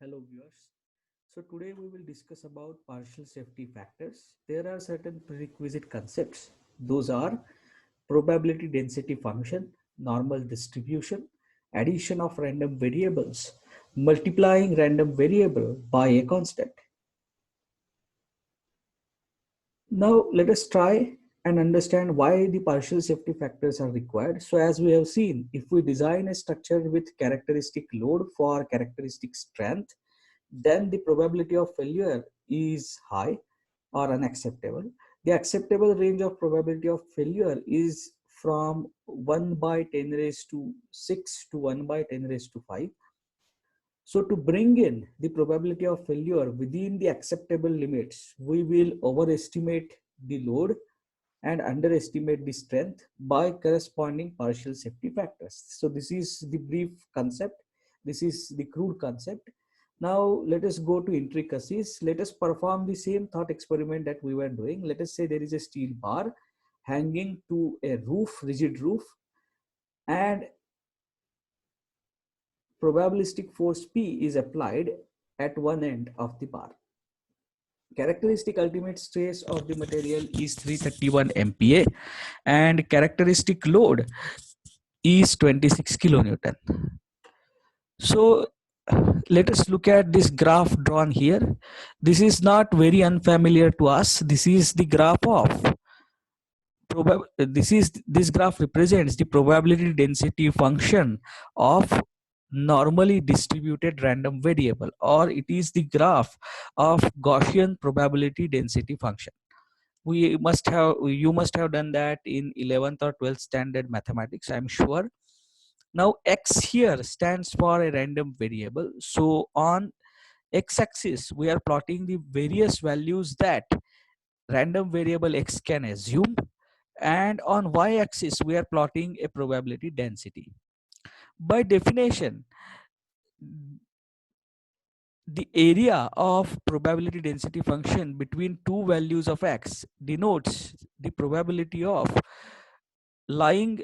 Hello viewers. So today we will discuss about partial safety factors. There are certain prerequisite concepts. Those are probability density function, normal distribution, addition of random variables, multiplying random variable by a constant. Now let us try and understand why the partial safety factors are required. So as we have seen, if we design a structure with characteristic load for characteristic strength, then the probability of failure is high or unacceptable. The acceptable range of probability of failure is from 1 by 10 raised to 6 to 1 by 10 raised to 5. So to bring in the probability of failure within the acceptable limits, we will overestimate the load and underestimate the strength by corresponding partial safety factors. So this is the brief concept. This is the crude concept. Now let us go to intricacies. Let us perform the same thought experiment that we were doing. Let us say there is a steel bar hanging to a roof, rigid roof, and probabilistic force P is applied at one end of the bar. Characteristic ultimate stress of the material is 331 MPa and characteristic load is 26 kilonewton. So let us look at this graph drawn here. This is not very unfamiliar to us. This is the graph of this graph represents the probability density function of normally distributed random variable, or it is the graph of Gaussian probability density function. You must have done that in 11th or 12th standard mathematics, I'm sure. Now x here stands for a random variable. So on x-axis we are plotting the various values that random variable x can assume, and on y-axis we are plotting a probability density. By definition, the area of probability density function between two values of x denotes the probability of lying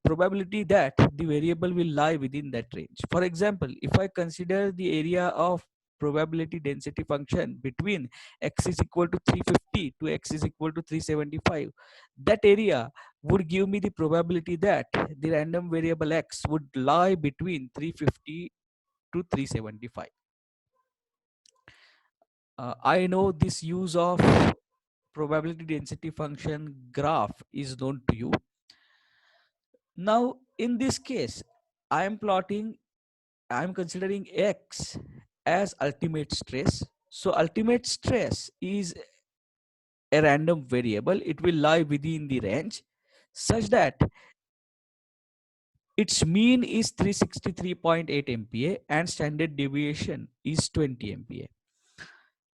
probability that the variable will lie within that range. For example, if I consider the area of probability density function between x is equal to 350 to x is equal to 375, that area would give me the probability that the random variable x would lie between 350 to 375. I know this use of probability density function graph is known to you. Now in this case, I'm considering x as ultimate stress. So ultimate stress is a random variable. It will lie within the range such that its mean is 363.8 MPa and standard deviation is 20 MPa.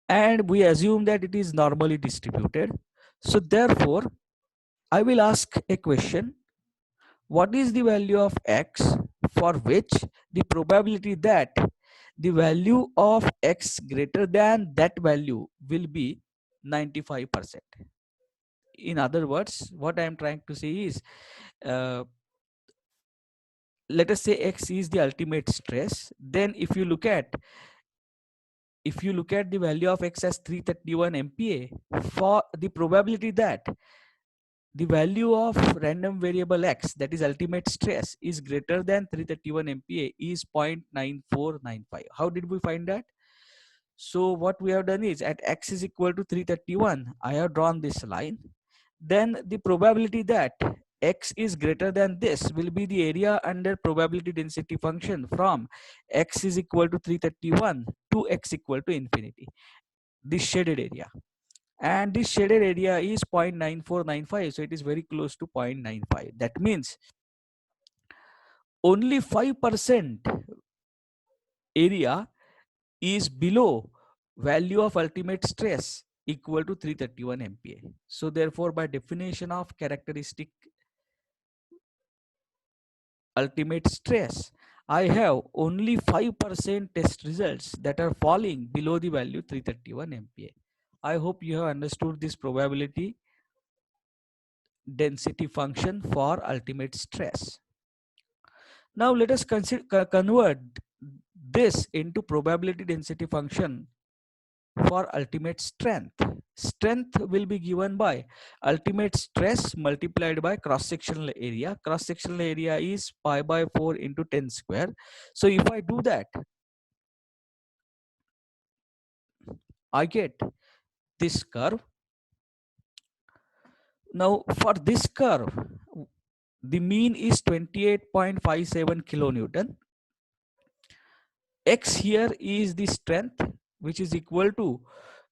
And we assume that it is normally distributed. So therefore, I will ask a question: what is the value of x for which the probability that the value of x greater than that value will be 95%? In other words, what I am trying to say is, uh, let us say x is the ultimate stress. Then if you look at the value of x as 331 MPa, for the probability that the value of random variable x, that is ultimate stress, is greater than 331 MPa is 0.9495. How did we find that? So what we have done is, at x is equal to 331, I have drawn this line. Then the probability that x is greater than this will be the area under probability density function from x is equal to 331 to x equal to infinity, this shaded area. And this shaded area is 0.9495, so it is very close to 0.95. That means only 5% area is below value of ultimate stress equal to 331 MPa. So therefore, by definition of characteristic ultimate stress, I have only 5% test results that are falling below the value 331 MPa. I hope you have understood this probability density function for ultimate stress. Now let us convert this into probability density function for ultimate strength. Strength will be given by ultimate stress multiplied by cross-sectional area. Cross-sectional area is pi by 4 into 10 square. So if I do that, I get this curve. Now for this curve, the mean is 28.57 kilonewton. X here is the strength, which is equal to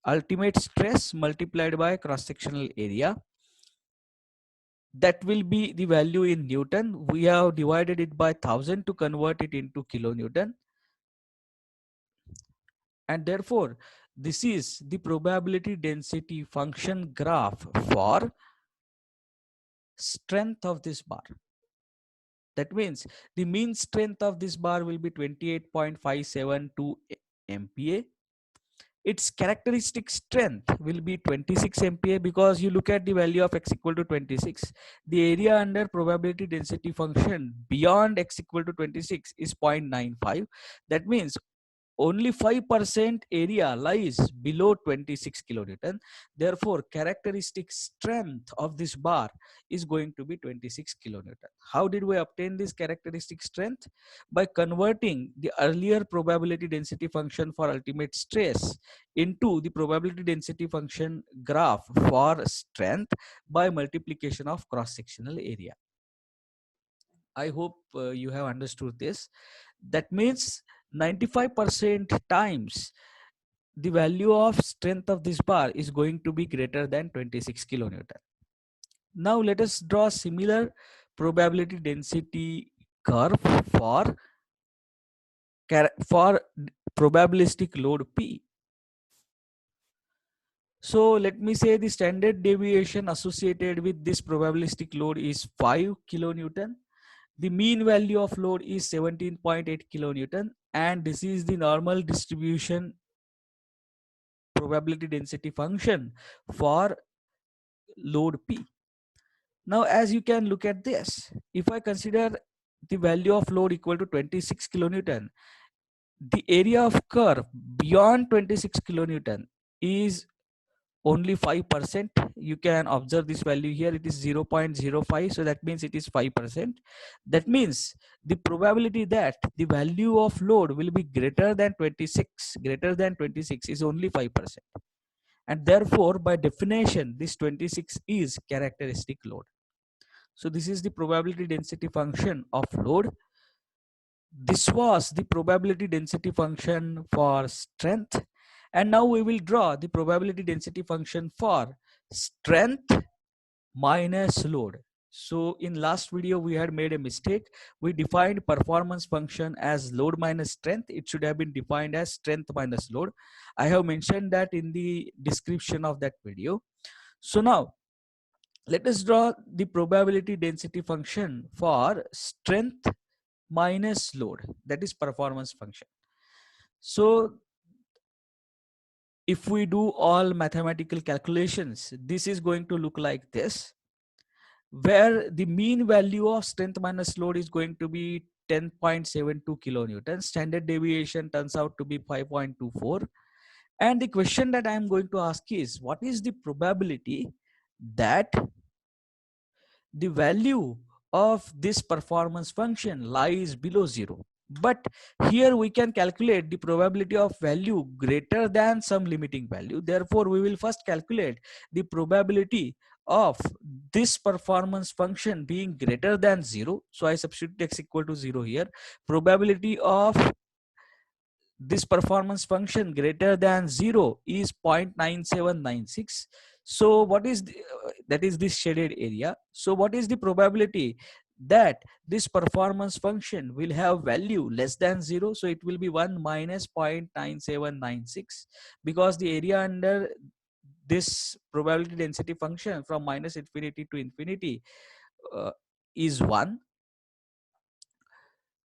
ultimate stress multiplied by cross-sectional area. That will be the value in Newton. We have divided it by 1000 to convert it into kilonewton. And therefore, this is the probability density function graph for strength of this bar. That means the mean strength of this bar will be 28.572 MPa. Its characteristic strength will be 26 MPa, because you look at the value of x equal to 26. The area under probability density function beyond x equal to 26 is 0.95. That means only 5% area lies below 26 kilonewton. Therefore, characteristic strength of this bar is going to be 26 kilonewton. How did we obtain this characteristic strength? By converting the earlier probability density function for ultimate stress into the probability density function graph for strength by multiplication of cross-sectional area. I hope you have understood this. That means 95% times the value of strength of this bar is going to be greater than 26 kilonewton. Now let us draw similar probability density curve for probabilistic load P. So let me say the standard deviation associated with this probabilistic load is 5 kilonewton. The mean value of load is 17.8 kilonewton, and this is the normal distribution probability density function for load P. Now, as you can look at this, if I consider the value of load equal to 26 kilonewton, the area of curve beyond 26 kilonewton is only 5%. You can observe this value here, it is 0.05, so that means it is 5%. That means the probability that the value of load will be greater than 26 is only 5%, and therefore by definition this 26 is characteristic load. So this is the probability density function of load. This was the probability density function for strength. And now we will draw the probability density function for strength minus load. So in last video we had made a mistake. We defined performance function as load minus strength. It should have been defined as strength minus load. I have mentioned that in the description of that video. So now let us draw the probability density function for strength minus load, that is performance function. So if we do all mathematical calculations, this is going to look like this, where the mean value of strength minus load is going to be 10.72 kilonewton. Standard deviation turns out to be 5.24. And the question that I am going to ask is, what is the probability that the value of this performance function lies below 0? But here we can calculate the probability of value greater than some limiting value. Therefore, we will first calculate the probability of this performance function being greater than 0. So I substitute x equal to 0 here. Probability of this performance function greater than 0 is 0.9796. So what is that is this shaded area. So what is the probability that this performance function will have value less than 0? So it will be 1 minus 0.9796, because the area under this probability density function from minus infinity to infinity is 1.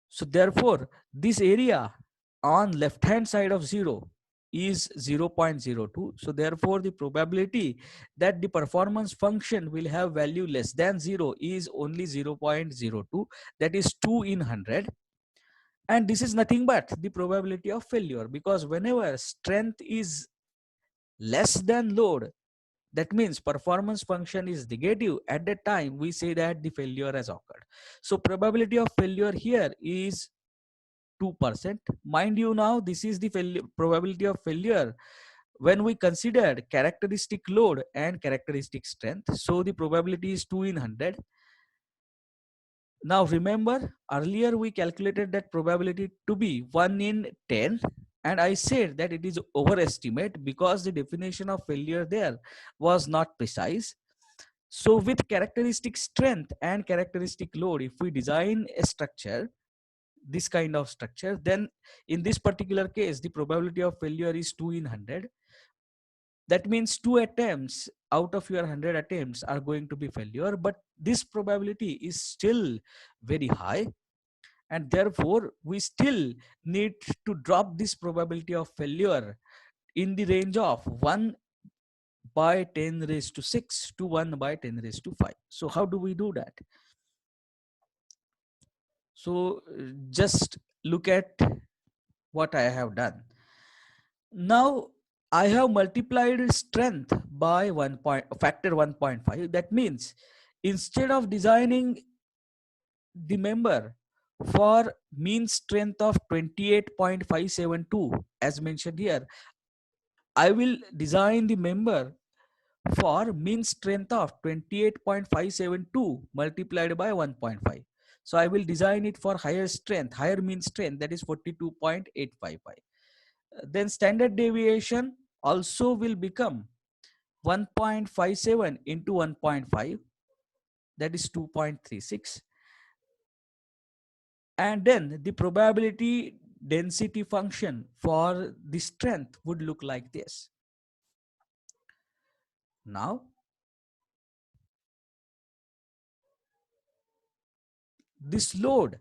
So therefore this area on left hand side of 0 is 0.02. So therefore the probability that the performance function will have value less than 0 is only 0.02, that is 2 in 100. And this is nothing but the probability of failure, because whenever strength is less than load, that means performance function is negative, at that time we say that the failure has occurred. So probability of failure here is 2%. Mind you, now this is the probability of failure when we considered characteristic load and characteristic strength. So the probability is 2 in 100. Now remember, earlier we calculated that probability to be 1 in 10, and I said that it is overestimate because the definition of failure there was not precise. So with characteristic strength and characteristic load, if we design a structure, this kind of structure, then in this particular case, the probability of failure is 2 in 100. That means 2 attempts out of your 100 attempts are going to be failure, but this probability is still very high, and therefore we still need to drop this probability of failure in the range of 1 by 10 raised to 6 to 1 by 10 raised to 5. So how do we do that? So just look at what I have done. Now I have multiplied strength by factor 1.5. That means instead of designing the member for mean strength of 28.572 as mentioned here, I will design the member for mean strength of 28.572 multiplied by 1.5. So I will design it for higher strength, higher mean strength, that is 42.855. Then standard deviation also will become 1.57 into 1.5, that is 2.36. And then the probability density function for the strength would look like this. Now this load,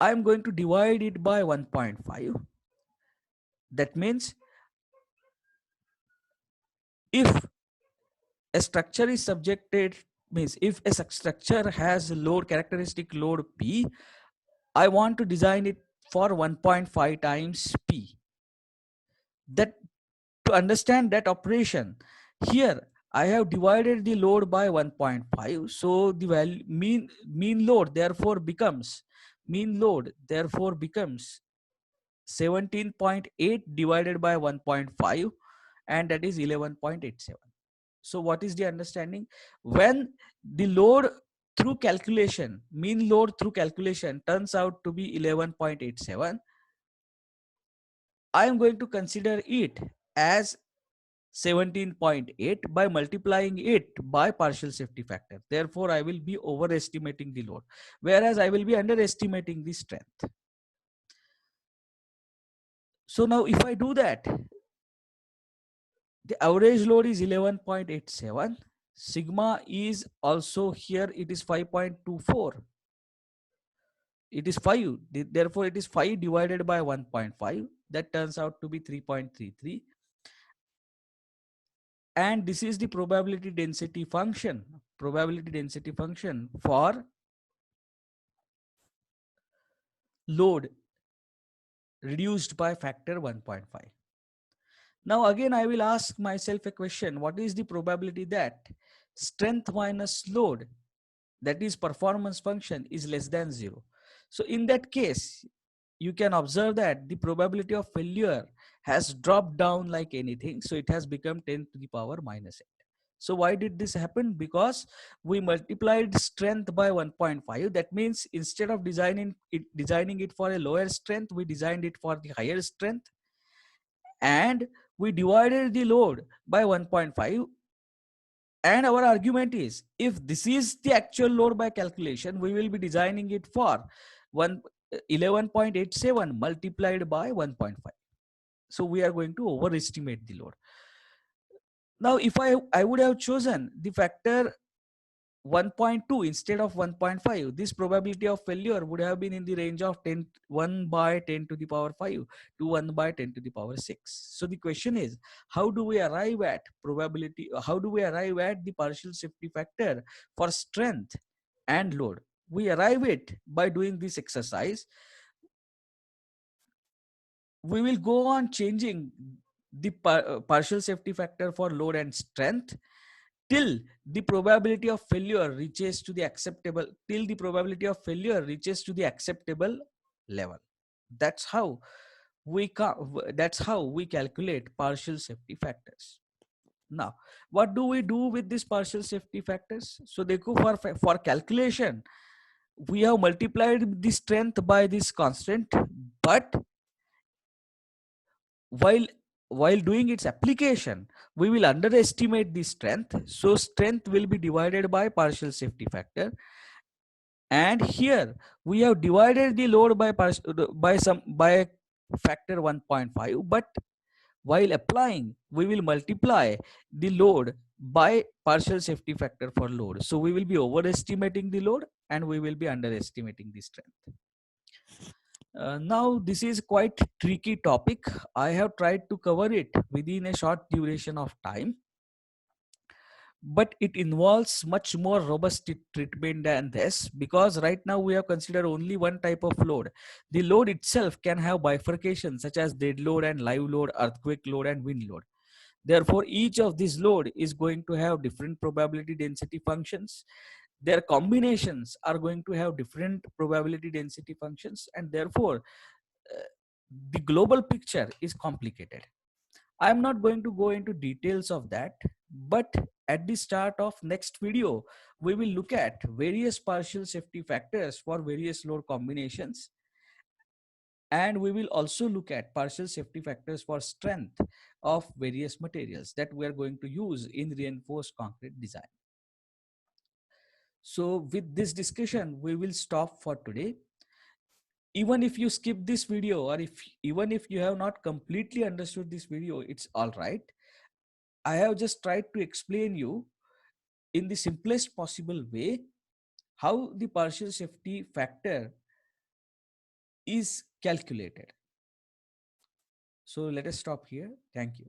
I am going to divide it by 1.5. That means if a structure is subjected, means if a structure has load, characteristic load P, I want to design it for 1.5 times P. That, to understand that operation, here I have divided the load by 1.5. So the value mean load therefore becomes 17.8 divided by 1.5, and that is 11.87. So what is the understanding? When the load through calculation, mean load through calculation turns out to be 11.87, I am going to consider it as 17.8 by multiplying it by partial safety factor. Therefore, I will be overestimating the load, whereas I will be underestimating the strength. So now if I do that, the average load is 11.87. Sigma is also here, it is 5.24. It is 5. Therefore, it is 5 divided by 1.5. That turns out to be 3.33. And this is the probability density function. Probability density function for load reduced by factor 1.5. Now again, I will ask myself a question. What is the probability that strength minus load, that is performance function, is less than 0? So in that case, you can observe that the probability of failure has dropped down like anything. So it has become 10 to the power minus 8. So why did this happen? Because we multiplied strength by 1.5. That means instead of designing it for a lower strength, we designed it for the higher strength, and we divided the load by 1.5. And our argument is, if this is the actual load by calculation, we will be designing it for 11.87 multiplied by 1.5. So we are going to overestimate the load. Now if I would have chosen the factor 1.2 instead of 1.5, this probability of failure would have been in the range of 1 by 10 to the power 5 to 1 by 10 to the power 6. So the question is, how do we arrive at probability? How do we arrive at the partial safety factor for strength and load? We arrive it by doing this exercise. we will go on changing the partial safety factor for load and strength till the probability of failure reaches to the acceptable level. That's how that's how we calculate partial safety factors. Now, what do we do with these partial safety factors? So for calculation, we have multiplied the strength by this constant, but while while doing its application, we will underestimate the strength. So strength will be divided by partial safety factor, and here we have divided the load by factor 1.5, but while applying we will multiply the load by partial safety factor for load. So we will be overestimating the load and we will be underestimating the strength. Now this is quite tricky topic. I have tried to cover it within a short duration of time, but it involves much more robust treatment than this, because right now we have considered only one type of load. The load itself can have bifurcation such as dead load and live load, earthquake load and wind load. Therefore each of these load is going to have different probability density functions. Their combinations are going to have different probability density functions, and therefore the global picture is complicated. I'm not going to go into details of that, but at the start of next video, we will look at various partial safety factors for various load combinations. And we will also look at partial safety factors for strength of various materials that we are going to use in reinforced concrete design. So with this discussion, we will stop for today. Even if you skip this video, or even if you have not completely understood this video, it's all right. I have just tried to explain you in the simplest possible way how the partial safety factor is calculated. So let us stop here. Thank you.